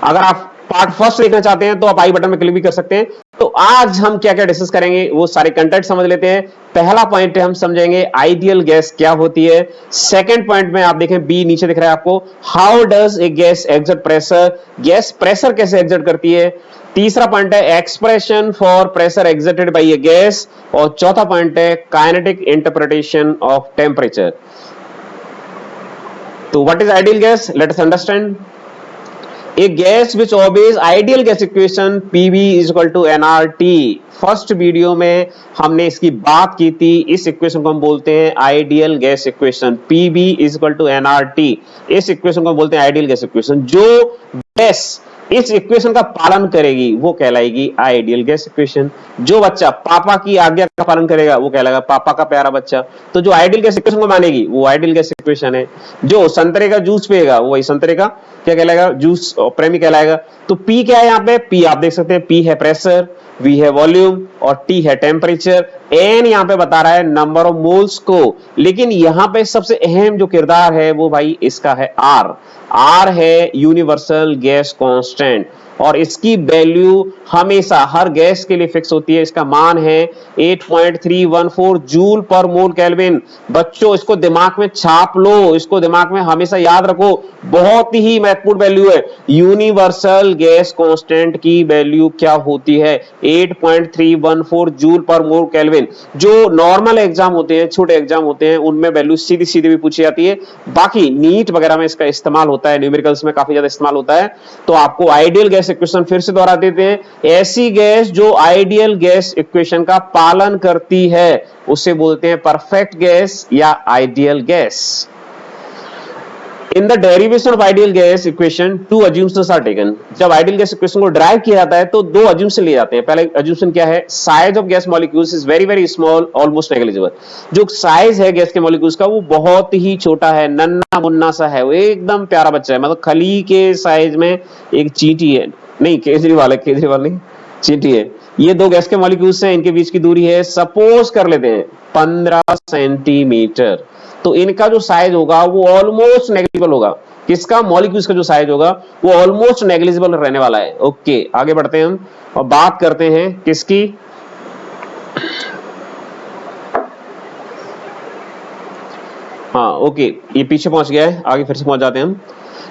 अगर आप part first देखना चाहते हैं तो आप आई बटन में क्लिक भी कर सकते हैं। तो आज हम क्या क्या डिस्कस करेंगे वो सारे कंटेंट समझ लेते हैं। पहला पॉइंट हम समझेंगे आइडियल गैस क्या होती है। सेकंड पॉइंट में आप देखें बी नीचे दिख रहा है आपको, how does a gas exert pressure, gas pressure कैसे एक्सर्ट करती है। तीसरा पॉइंट है expression for pressure exerted by A gas, और चौथा पॉइंट है काइनेटिक इंटरप्रिटेशन ऑफ टेम्परेचर। तो what is ideal gas, let us understand. A gas which obeys ideal gas equation PV is equal to nRT। First video में हमने इसकी बात की थी। इस इक्वेशन को हम बोलते हैं ideal gas equation, PV is equal to nRT। इस इक्वेशन को हम बोलते हैं आइडियल गैस इक्वेशन। जो गैस इस इक्वेशन का पालन करेगी वो कहलाएगी आइडियल गैस इक्वेशन। जो बच्चा पापा की आज्ञा का पालन करेगा वो कहलाएगा पापा का प्यारा बच्चा। तो जो आइडियल गैस इक्वेशन को मानेगी वो आइडियल गैस इक्वेशन है। जो संतरे का जूस पिएगा वो वही संतरे का क्या कहलाएगा, जूस प्रेमी कहलाएगा। तो P क्या है यहाँ पे, P आप देख सकते हैं, P है प्रेशर, V है वॉल्यूम और T है टेम्परेचर। N यहाँ पे बता रहा है नंबर ऑफ मोल्स को, लेकिन यहाँ पे सबसे अहम जो किरदार है वो भाई इसका है R। R है यूनिवर्सल गैस कांस्टेंट, और इसकी वैल्यू हमेशा हर गैस के लिए फिक्स होती है। इसका मान है 8.314 जूल पर मोल केल्विन। बच्चों इसको दिमाग में छाप लो, इसको दिमाग में हमेशा याद रखो, बहुत ही महत्वपूर्ण वैल्यू है। यूनिवर्सल गैस कांस्टेंट की वैल्यू क्या होती है, 8.314 जूल पर मोल केल्विन। जो नॉर्मल एग्जाम होते हैं, छोटे एग्जाम होते हैं, उनमें वैल्यू सीधी सीधी भी पूछी जाती है। बाकी नीट वगैरह में इसका इस्तेमाल होता है, न्यूमेरिकल्स में काफी ज्यादा इस्तेमाल होता है। तो आपको आइडियल गैस इक्वेशन फिर से दोहरा देते हैं। ऐसी गैस जो आइडियल गैस इक्वेशन का पालन करती है उसे बोलते हैं परफेक्ट गैस या ideal gas. In the derivation of ideal gas equation, two assumptions are taken। जब आइडियल गैस इक्वेशन को ड्राइव किया जाता है तो दो assumption लिए जाते हैं। पहले assumption क्या है, size of gas molecules is very very small, almost negligible. जो साइज है गैस के मॉलिक्यूल्स का वो बहुत ही छोटा है, नन्ना मुन्ना सा है, वो एकदम प्यारा बच्चा है, मतलब खली के साइज में एक चींटी है, नहीं केजरीवाल है, केजरीवाल नहीं, चींटी है। ये दो गैस के मॉलिक्यूल्स हैं, इनके बीच की दूरी है सपोज कर लेते हैं 15 सेंटीमीटर। तो इनका जो साइज होगा वो ऑलमोस्ट नेग्लिजिबल होगा। किसका, मॉलिक्यूल्स का जो साइज होगा वो ऑलमोस्ट नेग्लिजिबल रहने वाला है। ओके आगे बढ़ते हैं हम और बात करते हैं किसकी, हाँ ओके ये पीछे पहुंच गया है, आगे फिर से पहुंच जाते हैं हम।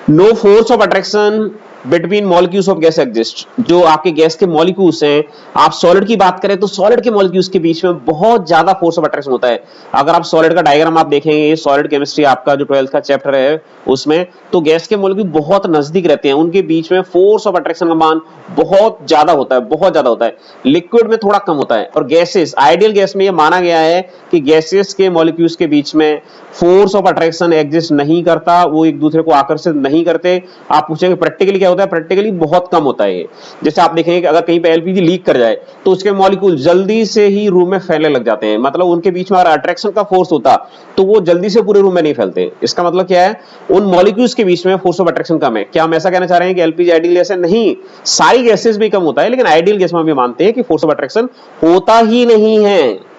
No force of attraction between molecules of gas exist. जो आपके गैस के मॉलिक्यूल्स हैं, आप सॉलिड की बात करें तो सॉलिड के मॉलिक्यूल्स के बीच में बहुत ज्यादा फोर्स ऑफ अट्रैक्शन होता है। अगर आप सॉलिड का डायग्राम आप देखेंगे, सॉलिड केमिस्ट्री आपका जो 12th का चैप्टर है उसमें, तो गैस के मॉलिक्यूल बहुत नजदीक रहते हैं, उनके बीच में फोर्स ऑफ अट्रैक्शन का मान बहुत ज्यादा होता है, बहुत ज्यादा होता है। लिक्विड में थोड़ा कम होता है। और गैसेस, आइडियल गैस में यह माना गया है कि गैसेस के मॉलिक्यूल्स के बीच में फोर्स ऑफ अट्रैक्शन एग्जिस्ट नहीं करता, वो एक दूसरे को आकर्षित नहीं करते। आप पूछेंगे प्रैक्टिकली क्या होता है, प्रैक्टिकली बहुत कम होता है। जैसे आप देखेंगे कि अगर कहीं पे एलपीजी लीक कर जाए तो उसके मॉलिक्यूल जल्दी से ही रूम में फैलने लग जाते हैं, मतलब उनके बीच में अगर अट्रैक्शन का फोर्स होता तो वो जल्दी से पूरे रूम में नहीं फैलते। इसका मतलब क्या है, उन मॉलिक्यूल्स के बीच में फोर्स ऑफ अट्रैक्शन कम है। क्या हम ऐसा कहना चाह रहे हैं कि एलपीजी आइडियल गैस है? नहीं, सारी गैसेस भी कम होता है, लेकिन आइडियल गैस में हम मानते हैं कि फोर्स ऑफ अट्रैक्शन होता ही नहीं है।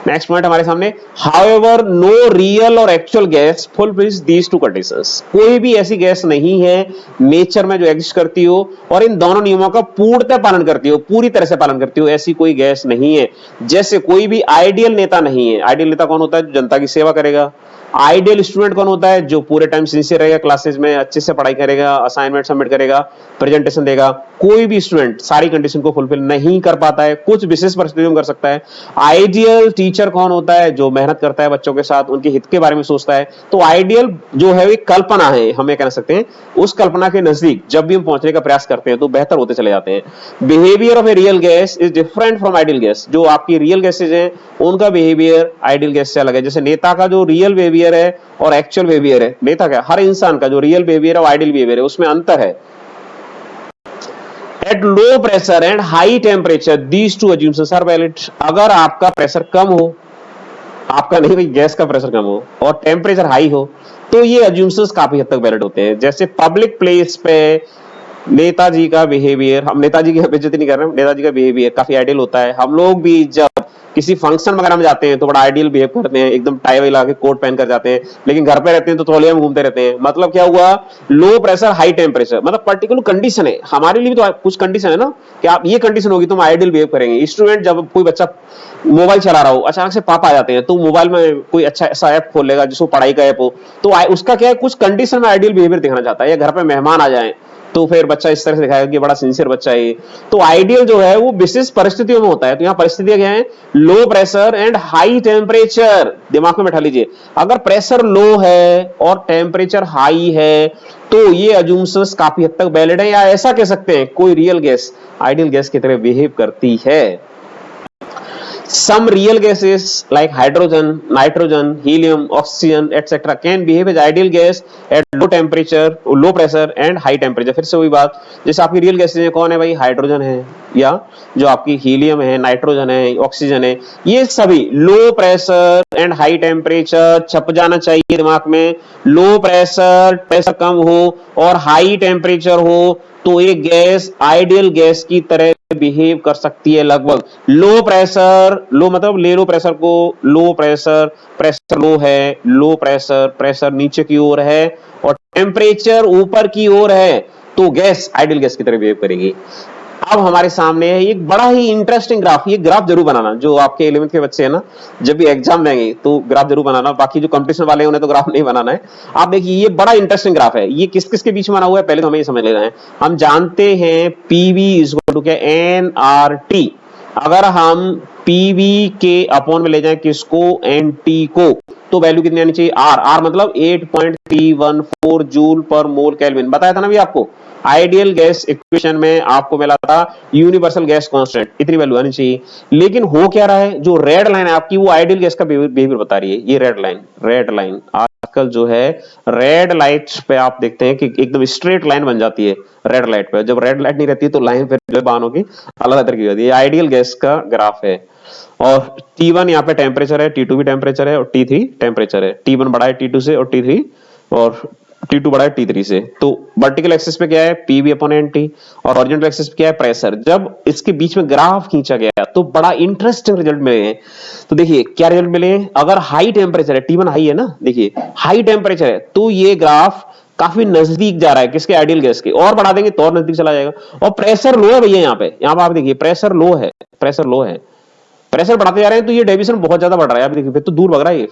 नेक्स्ट पॉइंट हमारे सामने, हाउएवर नो रियल और actual gas fulfils these two conditions. कोई भी ऐसी गैस नहीं है नेचर में जो एग्जिस्ट करती हो और इन दोनों नियमों का पूर्णतः पालन करती हो, पूरी तरह से पालन करती हो, ऐसी कोई गैस नहीं है। जैसे कोई भी आइडियल नेता नहीं है। आइडियल नेता कौन होता है, जो जनता की सेवा करेगा। आइडियल स्टूडेंट कौन होता है, जो पूरे टाइम सिंसियर रहेगा, क्लासेस में अच्छे से पढ़ाई करेगा, असाइनमेंट सबमिट करेगा, प्रेजेंटेशन देगा। कोई भी स्टूडेंट सारी कंडीशन को फुलफिल नहीं कर पाता है, कुछ विशेष परिस्थितियों में कर सकता है। आइडियल टीचर कौन होता है, जो मेहनत करता है बच्चों के साथ, उनके हित के बारे में सोचता है। तो आइडियल जो है एक कल्पना है, हमें कह सकते हैं। उस कल्पना के नजदीक जब भी हम पहुंचने का प्रयास करते हैं तो बेहतर होते चले जाते हैं। Behaviour of a real gas is different from ideal gas. जो आपकी रियल गैसेज हैं उनका बिहेवियर आइडियल गैस से अलग है। जैसे नेता का जो रियल बिहेवियर है और एक्चुअल बिहेवियर है, नेता का, हर इंसान का जो रियल बिहेवियर है और आइडियल बिहेवियर है उसमें अंतर है। At low pressure and high temperature these two assumptions are valid. अगर आपका प्रेशर कम हो, आपका नहीं भाई गैस का प्रेशर कम हो और टेम्परेचर हाई हो, तो ये assumptions काफी हद तक वैलिड होते हैं। जैसे पब्लिक प्लेस पे नेताजी का बिहेवियर, हम नेताजी की बेइज्जती नहीं कर रहे हैं, नेताजी का बिहेवियर काफी आइडियल होता है। हम लोग भी जब किसी फंक्शन वगैरह में जाते हैं तो बड़ा आइडियल बिहेव करते हैं, एकदम टाई वाई लगा के कोट पहन कर जाते हैं, लेकिन घर पे रहते हैं तो तौलिया में घूमते रहते हैं। मतलब क्या हुआ, लो प्रेशर हाई टेम्परेचर, मतलब पर्टिकुलर कंडीशन है हमारे लिए भी, तो कुछ कंडीशन है ना कि आप ये कंडीशन होगी तो हम आइडियल बिहेव करेंगे। स्टूडेंट, जब कोई बच्चा मोबाइल चला रहा हो, अचानक से पापा आ जाते हैं तो मोबाइल में कोई अच्छा ऐसा ऐप खोल लेगा जिसको पढ़ाई का ऐप हो, तो उसका क्या है, कुछ कंडीशन में आइडियल बिहेवियर दिखाना चाहता है। या घर पे मेहमान आ जाए तो फिर बच्चा इस तरह से दिखाएगा कि बड़ा सिंसियर बच्चा है। तो आइडियल जो है वो विशेष परिस्थितियों में होता है। तो यहाँ परिस्थितियां क्या है, लो प्रेशर एंड हाई टेम्परेचर। दिमाग में बैठा लीजिए, अगर प्रेशर लो है और टेम्परेचर हाई है तो ये अजम्पशंस काफी हद तक वैलिड है, या ऐसा कह सकते हैं कोई रियल गैस आइडियल गैस की तरह बिहेव करती है। Some real gases like hydrogen, nitrogen, helium, oxygen, etc. can behave as ideal gas at low temperature, low pressure and high temperature. फिर से वही बात, जैसे आपकी रियल गैसेज है, कौन है भाई, हाइड्रोजन है, या जो आपकी हीलियम है, नाइट्रोजन है, ऑक्सीजन है, ये सभी लो प्रेशर एंड हाई टेम्परेचर, छप जाना चाहिए दिमाग में, लो प्रेशर, प्रेशर कम हो और हाई टेम्परेचर हो तो एक गैस आइडियल गैस की तरह बिहेव कर सकती है लगभग। लो प्रेशर, लो मतलब ले लो प्रेशर को, लो प्रेशर, प्रेशर लो है, लो प्रेशर, प्रेशर नीचे की ओर है और टेम्परेचर ऊपर की ओर है तो गैस आइडियल गैस की तरह बिहेव करेगी। अब हमारे सामने है एक बड़ा ही इंटरेस्टिंग ग्राफ, ये ग्राफ जरूर बनाना, जो आपके 11th के बच्चे हैं ना, जब भी एग्जाम देंगे तो ग्राफ जरूर बनाना। बाकी जो कंपटीशन वाले हैं उन्हें तो ग्राफ नहीं बनाना है। आप देखिए ये बड़ा इंटरेस्टिंग ग्राफ है, ये किस किस के बीच में बना हुआ है पहले तो हमें ये समझ लेना है। हम जानते हैं पीवी इज इक्वल टू क्या, एन आर टी। अगर हम पीवी के अपॉन में ले जाए किसको, एन टी को, तो वैल्यू कितनी आनी चाहिए, आर। आर मतलब 8.314 जूल पर मोल केल्विन। बताया था ना भी आपको, आइडियल गैस इक्वेशन में आपको मिला था यूनिवर्सल गैस कांस्टेंट, इतनी वैल्यू आनी चाहिए। लेकिन हो क्या रहा है, जो रेड लाइन है आपकी वो आइडियल गैस का बिहेवियर बता रही है। ये रेड लाइन आजकल जो है रेड लाइट पे आप देखते हैं कि एकदम स्ट्रेट लाइन बन जाती है रेड लाइट पे। जब रेड लाइट नहीं रहती तो लाइन फिर जो बानों की अलग तरह की होती है। ये आइडियल गैस का ग्राफ है। और T1 यहाँ पे टेम्परेचर है, T2 भी टेम्परेचर है और T3 टेम्परेचर है। T1 बड़ा है T2 से और T3 और T2 बड़ा है T3 से। तो वर्टिकल एक्सिस पे क्या है, PV अपॉन NT, और हॉरिजॉन्टल एक्सिस पे क्या है, प्रेशर। जब इसके बीच में ग्राफ खींचा गया तो बड़ा इंटरेस्टिंग रिजल्ट मिले हैं। तो देखिए क्या रिजल्ट मिले हैं, अगर हाई टेम्परेचर है, T1 हाई है ना, देखिए हाई टेम्परेचर है तो ये ग्राफ काफी नजदीक जा रहा है किसके, आइडियल गैस के। और बढ़ा देंगे तो और नजदीक चला जाएगा। और प्रेशर लो है भैया, यहाँ पे आप देखिए प्रेशर लो है, प्रेशर लो है, प्रेशर बढ़ाते जा रहे हैं तो ये डेविएशन बहुत ज्यादा बढ़ रहा है। आप देखिए तो दूर भग रहा है ये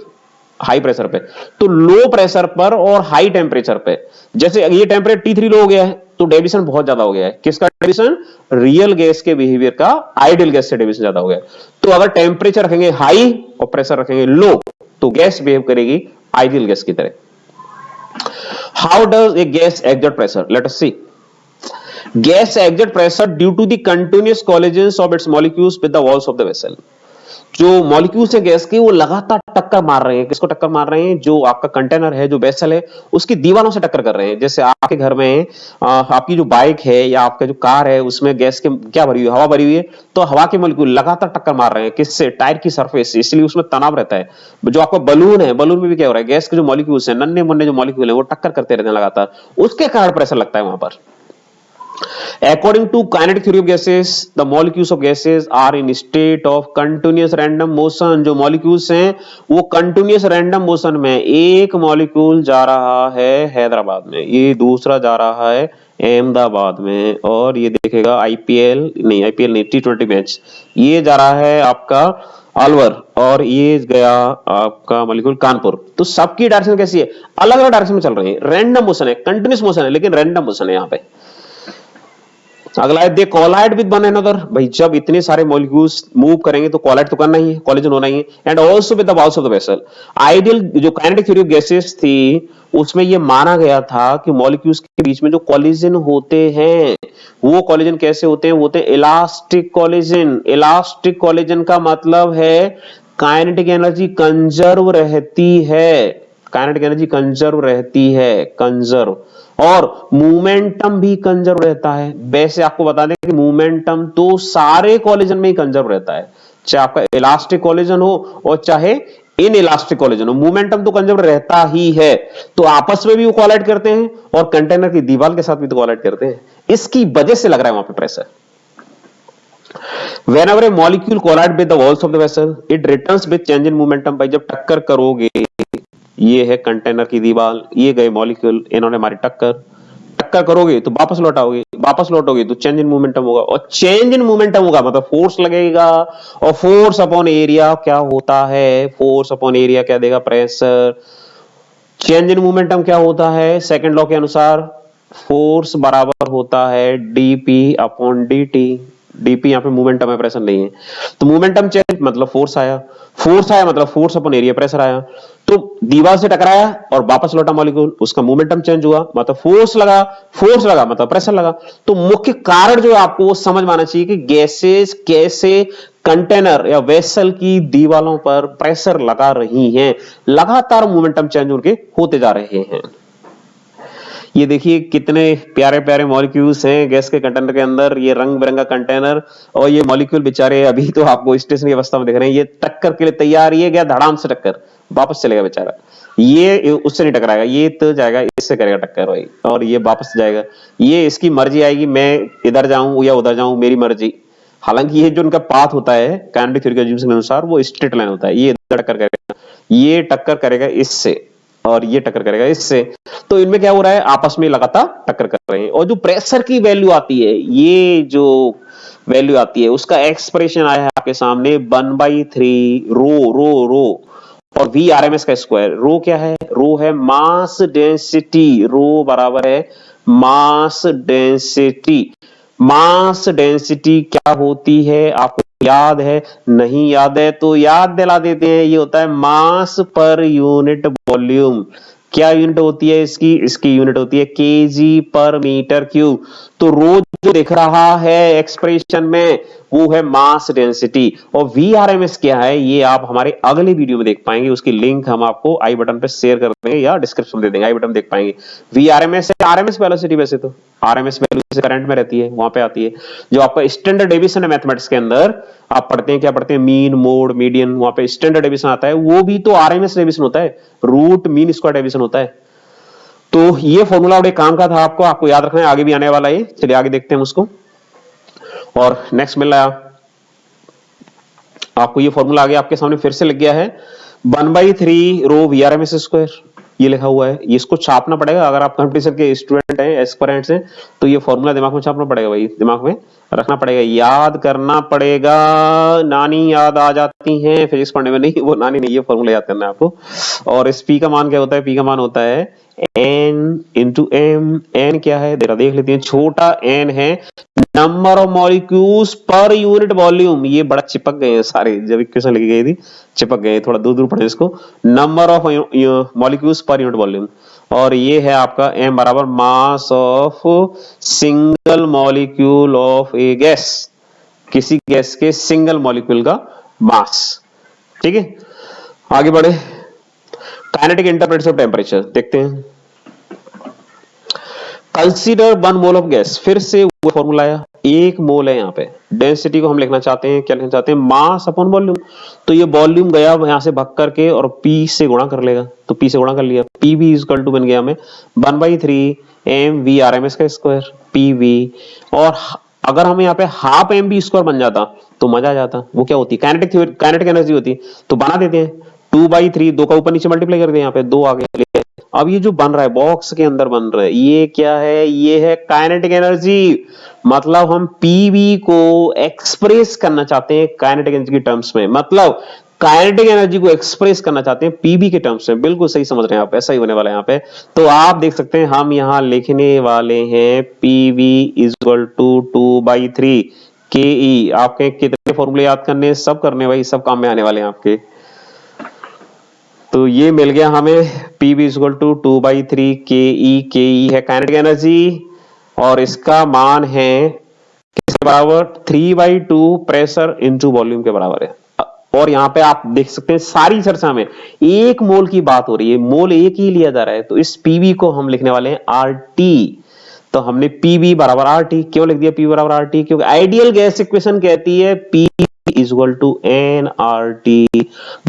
हाई प्रेशर पे। तो लो प्रेशर पर और हाई टेम्परेचर पे, जैसे ये टेम्परेचर T3 लो हो गया है तो डेविएशन बहुत ज्यादा हो गया है। किसका डेविएशन, रियल गैस के बिहेवियर का आइडियल गैस से डेविएशन ज्यादा हो गया है। तो अगर टेम्परेचर रखेंगे हाई और प्रेशर रखेंगे लो तो गैस बिहेव करेगी आइडियल गैस की तरह। How does a gas exert pressure, let us see. Gas exert pressure due to the continuous collisions of its molecules with the walls of the vessel. जो molecules है gas के वो लगातार टक्कर मार रहे हैं, किसको टक्कर मार रहे हैं, जो आपका कंटेनर है, जो वेसल है, उसकी दीवारों से टक्कर कर रहे हैं। जैसे आपके घर में आपकी जो बाइक है या आपका जो कार है उसमें गैस के क्या भरी हुई है, हवा भरी हुई है, तो हवा के मॉलिक्यूल लगातार टक्कर मार रहे हैं किससे, टायर की सरफेस से, इसलिए उसमें तनाव रहता है। जो आपका बलून है, बलून में भी क्या हो रहा है, गैस के जो मॉलिक्यूल्स है, नन्हे मुन्ने जो मॉलिक्यूल है वो टक्कर करते रहते हैं लगातार, उसके कारण प्रेशर लगता है वहां पर। According to kinetic theory of gases, the molecules of gases are in state of continuous random motion. जो molecules हैं वो continuous random motion में, एक molecule जा रहा है हैदराबाद में, ये दूसरा जा रहा है अहमदाबाद में, और ये देखेगा आईपीएल नहीं T20 मैच, ये जा रहा है आपका अलवर और ये गया आपका मॉलिक्यूल कानपुर। तो सबकी डायरेक्शन कैसी है, अलग अलग डायरेक्शन में चल रही है, रैंडम मोशन है, कंटिन्यूस मोशन है लेकिन रैंडम मोशन है यहाँ पे। अगला है दे कोलाइड विद वन अनदर। भाई जब इतने सारे मॉलिक्यूल्स मूव करेंगे तो कोलाइड तो करना ही है, कोलिजन होना ही है। And also with the walls of the vessel. Ideal जो काइनेटिक थ्योरी ऑफ गैसेस थी उसमें यह माना गया था कि मॉलिक्यूल्स के बीच में जो कोलिजन होते हैं वो कोलिजन कैसे होते हैं, वो होते हैं इलास्टिक कोलिजन। इलास्टिक कोलिजन का मतलब है काइनेटिक एनर्जी कंजर्व रहती है, काइनेटिक एनर्जी कंजर्व रहती है, कंजर्व, और मोमेंटम भी कंजर्व रहता है। वैसे आपको बता दें कि मोमेंटम तो सारे कोलिजन में ही कंजर्व रहता है, चाहे आपका इलास्टिक कोलिजन हो और चाहे इन इलास्टिक कोलिजन हो, मोमेंटम तो कंजर्व रहता ही है। तो आपस में भी वो कोलाइड करते हैं और कंटेनर की दीवार के साथ भी तो कोलाइड करते हैं, इसकी वजह से लग रहा है वहां पे pressure. Whenever a molecule collide with the walls of the vessel, it returns with change in momentum. भाई जब टक्कर करोगे, ये है कंटेनर की दीवार, ये गए मॉलिक्यूल, इन्होंने हमारी टक्कर टक्कर करोगे तो वापस लौटाओगे, वापस लौटोगे तो चेंज इन मोमेंटम होगा, और चेंज इन मोमेंटम होगा मतलब फोर्स लगेगा, और फोर्स अपॉन एरिया क्या होता है, फोर्स अपॉन एरिया क्या देगा, प्रेशर। चेंज इन मोमेंटम क्या होता है, सेकंड लॉ के अनुसार फोर्स बराबर होता है डीपी अपॉन डीटी। डीपी यहाँ पे मोमेंटम है, प्रेशर नहीं है, तो मोमेंटम चेंज मतलब फोर्स आया, फोर्स आया मतलब फोर्स अपॉन एरिया प्रेशर आया, तो दीवार से टकराया और वापस लौटा मॉलिक्यूल, उसका मोमेंटम चेंज हुआ मतलब फोर्स लगा मतलब प्रेशर लगा। तो मुख्य कारण जो है आपको वो समझ में आना चाहिए कि गैसेस कैसे कंटेनर या वेसल की दीवारों पर प्रेशर लगा रही हैं, लगातार मोमेंटम चेंज उनके होते जा रहे हैं। ये देखिए कितने प्यारे प्यारे मॉलिक्यूल्स हैं गैस के कंटेनर के अंदर, ये रंग बिरंगा कंटेनर, और ये मॉलिक्यूल बेचारे अभी तो आपको स्टेशन की अवस्था में दिख रहे हैं, ये टक्कर के लिए तैयार, ये गया धड़ाम से टक्कर, वापस चलेगा बेचारा, ये उससे नहीं टकराएगा, ये तो जाएगा इससे करेगा टक्कर भाई, और ये वापस जाएगा, ये इसकी मर्जी आएगी, मैं इधर जाऊं या उधर जाऊं, मेरी मर्जी। हालांकि ये जो उनका पाथ होता है काइनेटिक थ्योरी के अनुसार वो स्ट्रेट लाइन होता है, ये इधर टक्कर करेगा, ये टक्कर करेगा इससे, और ये टक्कर करेगा इससे, तो इनमें क्या हो रहा है, आपस में लगातार टक्कर कर रहे हैं। और जो प्रेशर की वैल्यू आती है, ये जो वैल्यू आती है उसका एक्सप्रेशन आया है आपके सामने 1/3 रो और वी आर एम एस का स्क्वायर। रो क्या है, रो है मास डेंसिटी, रो बराबर है मास डेंसिटी। मास डेंसिटी क्या होती है आपको याद है, नहीं याद है तो याद दिला देते हैं, ये होता है मास पर यूनिट वॉल्यूम। क्या यूनिट होती है इसकी, इसकी यूनिट होती है केजी पर मीटर क्यूब। तो रो जो दिख रहा है एक्सप्रेशन में वो है मास डेंसिटी, और वीआरएमएस क्या है ये आप हमारे अगले वीडियो में देख पाएंगे, उसकी लिंक हम आपको आई बटन पे शेयर कर देंगे या डिस्क्रिप्शन में दे देंगे, आई बटन देख पाएंगे। वीआरएमएस है आरएमएस वेलोसिटी, वैसे तो आरएमएस वैल्यू से करंट में रहती है, वहां पे आती है। जो आपका स्टैंडर्ड डेविएशन है मैथमेटिक्स के अंदर, आप पढ़ते हैं क्या पढ़ते हैं, मीन मोड मीडियन, वहां पे स्टैंडर्ड डेविएशन आता है, वो भी तो आरएमएस डेविएशन होता है, रूट मीन स्क्वायर डेविएशन होता है। तो ये फॉर्मूला बड़े काम का था, आपको याद रखना है, आगे भी आने वाला है। चलिए आगे देखते हैं उसको। और नेक्स्ट मिल रहा है आपको ये फॉर्मूला आगे आपके सामने फिर से लग गया है, 1/3 रो वीआरएमएस स्क्वायर, ये लिखा हुआ है, इसको छापना पड़ेगा। अगर आप कंपटीशन के स्टूडेंट हैं, एस्पिरेंट्स हैं, तो ये फॉर्मूला दिमाग में छापना पड़ेगा भाई, दिमाग में रखना पड़ेगा, याद करना पड़ेगा। नानी याद आ जाती हैं फिजिक्स पढ़ने में, नहीं वो नानी नहीं, ये फॉर्मूला याद करना है आपको। और इस पी का मान क्या होता है, पी का मान होता है n इंटू एम। एन क्या है देख लेते हैं, छोटा एन है number of molecules per unit volume. ये बड़ा चिपक गए हैं सारे, जब इक्वेशन लिखी गई थी चिपक गए, थोड़ा दूर दूर पढ़े इसको। Number of molecules per unit volume, और ये है आपका m बराबर mass of single molecule of A gas, किसी गैस के सिंगल मॉलिक्यूल का मास। ठीक है, आगे बढ़े। काइनेटिक इंटरप्रेटेशन ऑफ टेम्परेचर देखते हैं। कंसीडर 1 मोल ऑफ गैस, फिर से वो फॉर्मूला आया, 1 मोल है यहाँ पे, डेंसिटी को हम लिखना चाहते हैं, क्या लिखना चाहते हैं, मास अपॉन वॉल्यूम। तो ये वॉल्यूम गया यहां से भाग करके और P से गुणा कर लेगा, तो P से गुणा कर लिया, PV इक्वल टू बन गया हमें 1/3 mv RMS का स्क्वायर PV। और अगर हमें यहाँ पे हाफ mv स्क्वायर बन जाता तो मजा आ जाता, वो क्या होती, काइनेटिक एनर्जी होती, तो बना देते हैं 2/3, 2 का ऊपर नीचे मल्टीप्लाई कर दें, यहाँ पे 2 आ गया। अब ये जो बन रहा है बॉक्स के अंदर बन रहा है, ये क्या है, ये है काइनेटिक एनर्जी। मतलब हम पीवी को एक्सप्रेस करना चाहते हैं काइनेटिक एनर्जी के टर्म्स में, मतलब काइनेटिक एनर्जी को एक्सप्रेस करना चाहते हैं पीवी के टर्म्स में। बिल्कुल सही समझ रहे हैं आप, ऐसा ही होने वाला है यहाँ पे। तो आप देख सकते हैं हम यहाँ लिखने वाले हैं पीवी इक्वल टू 2/3 के ई। आपके कितने फॉर्मूले याद करने, सब करने भाई, सब काम में आने वाले हैं आपके। तो ये मिल गया हमें Pv इक्वल टू 2/3 के ई है काइनेटिक एनर्जी, और इसका मान है किसके बराबर, 3/2 प्रेशर इनटू वॉल्यूम के बराबर है। और यहाँ पे आप देख सकते हैं सारी चर्चा में 1 मोल की बात हो रही है, मोल एक ही लिया जा रहा है, तो इस पीवी को हम लिखने वाले हैं RT। तो हमने पीवी बराबर RT क्यों लिख दिया, पी बराबर RT, क्योंकि आइडियल गैस इक्वेशन कहती है P equal to N R T.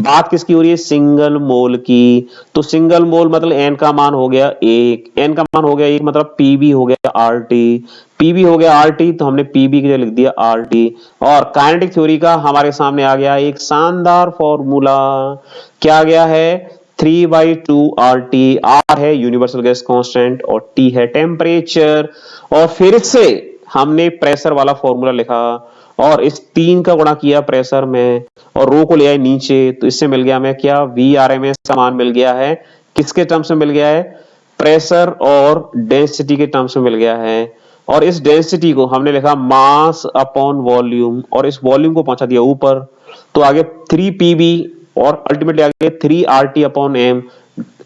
बात किसकी हो रही है? सिंगल मोल की। तो सिंगल मोल मतलब एन का मान हो गया एक, एन का मान हो गया एक मतलब पीबी हो गया आर टी, पीबी हो गया आर टी, तो हमने पीबी के लिए लिख दिया आर टी। और काइनेटिक थ्योरी का हमारे सामने आ गया एक शानदार फॉर्मूला। क्या आ गया है? 3/2 आर टी। आर है यूनिवर्सल गैस कांस्टेंट और टी है टेम्परेचर। और फिर से हमने प्रेशर वाला फॉर्मूला लिखा और इस 3 का गुणा किया प्रेशर में और रो को ले आए नीचे, तो इससे मिल गया हमें क्या? वी आर एम एस का मान मिल गया है। किसके टर्म्स में मिल गया है? प्रेशर और डेंसिटी के टर्म्स में मिल गया है। और इस डेंसिटी को हमने लिखा मास अपॉन वॉल्यूम और इस वॉल्यूम को पहुंचा दिया ऊपर, तो आगे 3 पीबी और अल्टीमेटली आगे 3 RT upon M,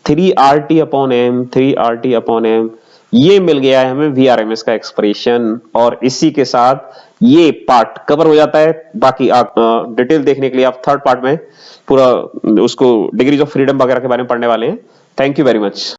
3 RT upon M, 3 RT upon M. ये मिल गया है हमें VRMS का एक्सप्रेशन। और इसी के साथ ये पार्ट कवर हो जाता है। बाकी आप डिटेल देखने के लिए आप थर्ड पार्ट में पूरा उसको डिग्रीज ऑफ फ्रीडम वगैरह के बारे में पढ़ने वाले हैं। Thank you very much.